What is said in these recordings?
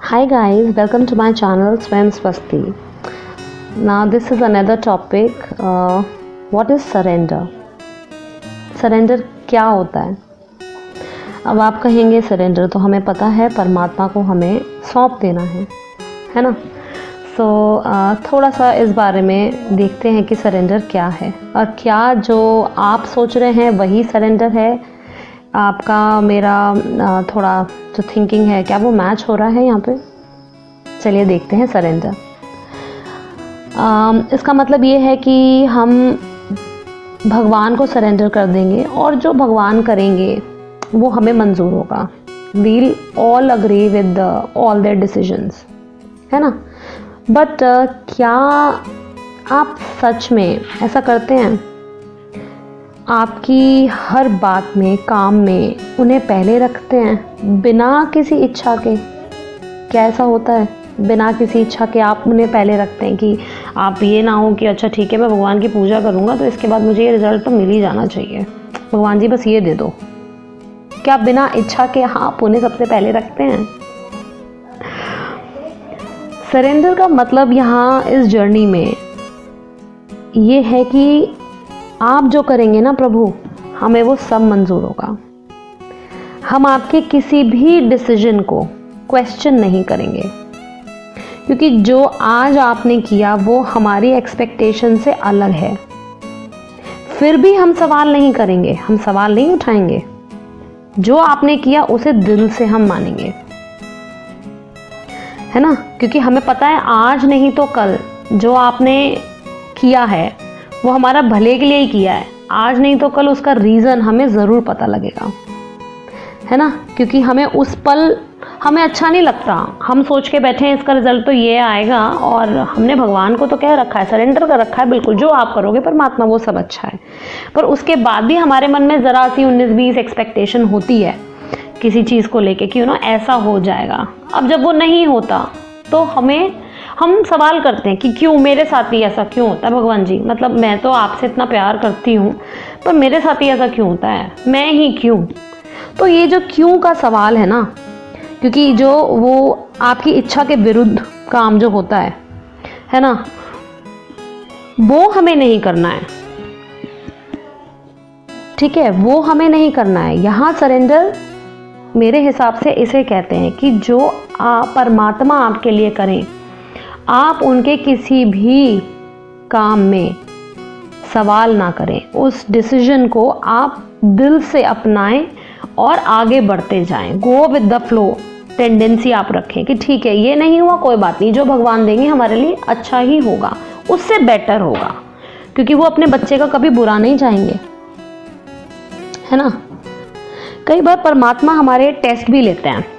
Hi guys, welcome to my channel Swam Swasti. Now this is another topic. What is surrender? Surrender क्या होता है? अब आप कहेंगे surrender तो हमें पता है परमात्मा को हमें सौंप देना है ना? थोड़ा सा इस बारे में देखते हैं कि surrender क्या है और क्या जो आप सोच रहे हैं वही surrender है। आपका मेरा थोड़ा जो थिंकिंग है क्या वो मैच हो रहा है यहाँ पे? चलिए देखते हैं सरेंडर। इसका मतलब ये है कि हम भगवान को सरेंडर कर देंगे और जो भगवान करेंगे वो हमें मंजूर होगा। We'll all agree with all their decisions, है ना? बट क्या आप सच में ऐसा करते हैं? आपकी हर बात में, काम में उन्हें पहले रखते हैं बिना किसी इच्छा के? क्या ऐसा होता है? बिना किसी इच्छा के आप उन्हें पहले रखते हैं कि आप ये ना हो कि अच्छा ठीक है मैं भगवान की पूजा करूँगा तो इसके बाद मुझे ये रिजल्ट तो मिल ही जाना चाहिए, भगवान जी बस ये दे दो। क्या बिना इच्छा के आप उन्हें सबसे पहले रखते हैं? सरेंडर का मतलब यहाँ इस जर्नी में ये है कि आप जो करेंगे ना प्रभु, हमें वो सब मंजूर होगा। हम आपके किसी भी डिसीजन को क्वेश्चन नहीं करेंगे, क्योंकि जो आज आपने किया वो हमारी एक्सपेक्टेशन से अलग है। फिर भी हम सवाल नहीं करेंगे, हम सवाल नहीं उठाएंगे। जो आपने किया उसे दिल से हम मानेंगे, है ना? क्योंकि हमें पता है आज नहीं तो कल जो आपने किया है वो हमारा भले के लिए ही किया है। आज नहीं तो कल उसका रीज़न हमें ज़रूर पता लगेगा, है ना? क्योंकि हमें उस पल हमें अच्छा नहीं लगता, हम सोच के बैठे हैं इसका रिजल्ट तो ये आएगा और हमने भगवान को तो कह रखा है, सरेंडर कर रखा है, बिल्कुल जो आप करोगे परमात्मा वो सब अच्छा है। पर उसके बाद भी हमारे मन में ज़रा सी 19-20 एक्सपेक्टेशन होती है किसी चीज़ को लेके कि ऐसा हो जाएगा। अब जब वो नहीं होता तो हम सवाल करते हैं कि क्यों मेरे साथ ही ऐसा क्यों होता है भगवान जी? मतलब मैं तो आपसे इतना प्यार करती हूँ पर मेरे साथ ही ऐसा क्यों होता है, मैं ही क्यों? तो ये जो क्यों का सवाल है ना, क्योंकि जो वो आपकी इच्छा के विरुद्ध काम जो होता है ना, वो हमें नहीं करना है, ठीक है? वो हमें नहीं करना है। यहाँ सरेंडर मेरे हिसाब से इसे कहते हैं कि जो परमात्मा आपके लिए करें, आप उनके किसी भी काम में सवाल ना करें, उस डिसीजन को आप दिल से अपनाएं और आगे बढ़ते जाएं। Go with the flow tendency आप रखें कि ठीक है ये नहीं हुआ कोई बात नहीं, जो भगवान देंगे हमारे लिए अच्छा ही होगा, उससे बेटर होगा, क्योंकि वो अपने बच्चे का कभी बुरा नहीं चाहेंगे, है ना? कई बार परमात्मा हमारे टेस्ट भी लेते हैं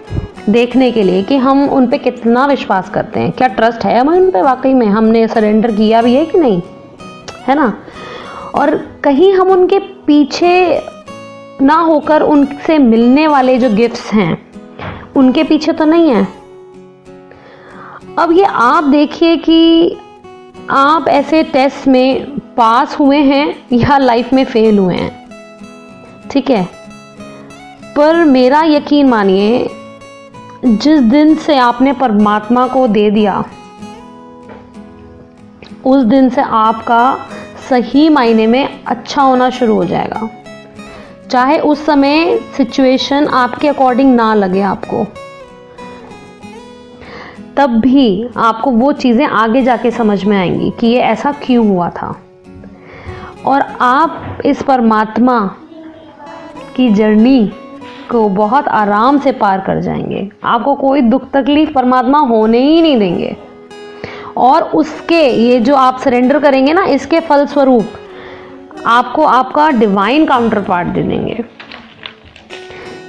देखने के लिए कि हम उन पे कितना विश्वास करते हैं, क्या ट्रस्ट है हमें उन पे, वाकई में हमने सरेंडर किया भी है कि नहीं, है ना? और कहीं हम उनके पीछे ना होकर उनसे मिलने वाले जो गिफ्ट्स हैं उनके पीछे तो नहीं है। अब ये आप देखिए कि आप ऐसे टेस्ट में पास हुए हैं या लाइफ में फेल हुए हैं, ठीक है? पर मेरा यकीन मानिए, जिस दिन से आपने परमात्मा को दे दिया उस दिन से आपका सही मायने में अच्छा होना शुरू हो जाएगा। चाहे उस समय सिचुएशन आपके अकॉर्डिंग ना लगे आपको, तब भी आपको वो चीज़ें आगे जाके समझ में आएंगी कि ये ऐसा क्यों हुआ था। और आप इस परमात्मा की जर्नी को बहुत आराम से पार कर जाएंगे। आपको कोई दुख तकलीफ परमात्मा होने ही नहीं देंगे। और उसके ये जो आप सरेंडर करेंगे ना, इसके फलस्वरूप आपको आपका डिवाइन काउंटर पार्ट दे देंगे,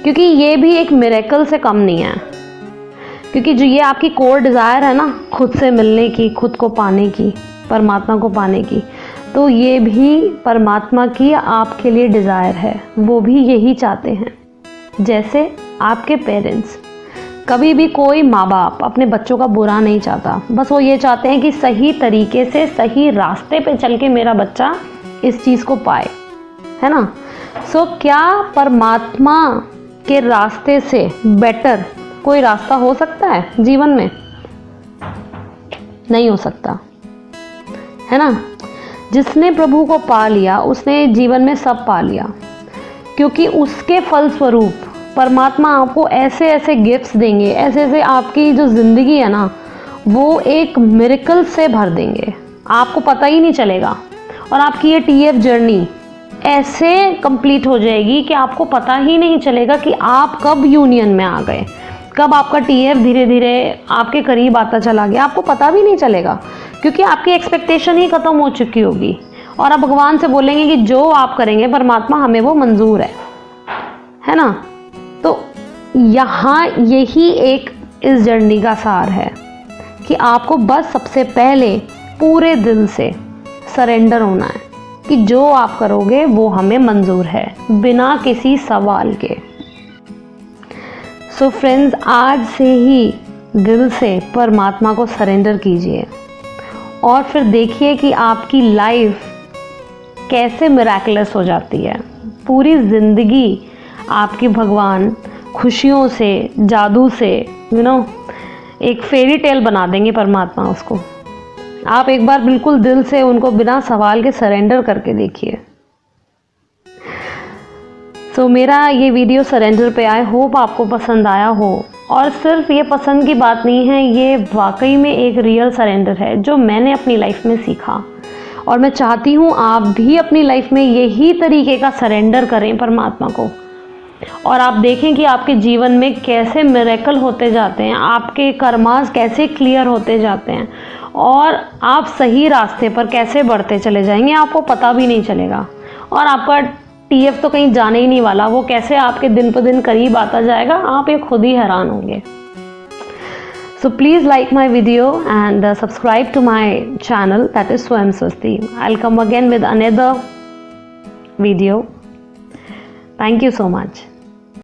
क्योंकि ये भी एक मिरेकल से कम नहीं है। क्योंकि जो ये आपकी कोर डिज़ायर है ना, खुद से मिलने की, खुद को पाने की, परमात्मा को पाने की, तो ये भी परमात्मा की आपके लिए डिज़ायर है। वो भी यही चाहते हैं। जैसे आपके पेरेंट्स, कभी भी कोई माँ बाप अपने बच्चों का बुरा नहीं चाहता, बस वो ये चाहते हैं कि सही तरीके से सही रास्ते पे चल के मेरा बच्चा इस चीज़ को पाए, है ना? क्या परमात्मा के रास्ते से बेटर कोई रास्ता हो सकता है जीवन में? नहीं हो सकता, है ना। जिसने प्रभु को पा लिया उसने जीवन में सब पा लिया, क्योंकि उसके फलस्वरूप परमात्मा आपको ऐसे ऐसे गिफ्ट्स देंगे, ऐसे ऐसे आपकी जो ज़िंदगी है ना वो एक मिरेकल से भर देंगे, आपको पता ही नहीं चलेगा। और आपकी ये टीएफ जर्नी ऐसे कंप्लीट हो जाएगी कि आपको पता ही नहीं चलेगा कि आप कब यूनियन में आ गए, कब आपका टीएफ धीरे धीरे आपके करीब आता चला गया, आपको पता भी नहीं चलेगा, क्योंकि आपकी एक्सपेक्टेशन ही ख़त्म हो चुकी होगी। और आप भगवान से बोलेंगे कि जो आप करेंगे परमात्मा हमें वो मंजूर है ना। तो यहाँ यही एक इस जर्नी का सार है कि आपको बस सबसे पहले पूरे दिल से सरेंडर होना है कि जो आप करोगे वो हमें मंजूर है, बिना किसी सवाल के। सो फ्रेंड्स, आज से ही दिल से परमात्मा को सरेंडर कीजिए और फिर देखिए कि आपकी लाइफ कैसे मिरेकलस हो जाती है। पूरी ज़िंदगी आपकी भगवान खुशियों से, जादू से, एक फेरी टेल बना देंगे परमात्मा उसको। आप एक बार बिल्कुल दिल से उनको बिना सवाल के सरेंडर करके देखिए। सो मेरा ये वीडियो सरेंडर पे आई होप आपको पसंद आया हो। और सिर्फ ये पसंद की बात नहीं है, ये वाकई में एक रियल सरेंडर है जो मैंने अपनी लाइफ में सीखा, और मैं चाहती हूँ आप भी अपनी लाइफ में यही तरीके का सरेंडर करें परमात्मा को, और आप देखें कि आपके जीवन में कैसे मिरेकल होते जाते हैं, आपके कर्मास कैसे क्लियर होते जाते हैं, और आप सही रास्ते पर कैसे बढ़ते चले जाएंगे, आपको पता भी नहीं चलेगा। और आपका टीएफ तो कहीं जाने ही नहीं वाला, वो कैसे आपके दिन पर दिन करीब आता जाएगा, आप ये खुद ही हैरान होंगे। So please like my video and subscribe to my channel, that is Swayam Swasti. I'll come again with another video. Thank you so much.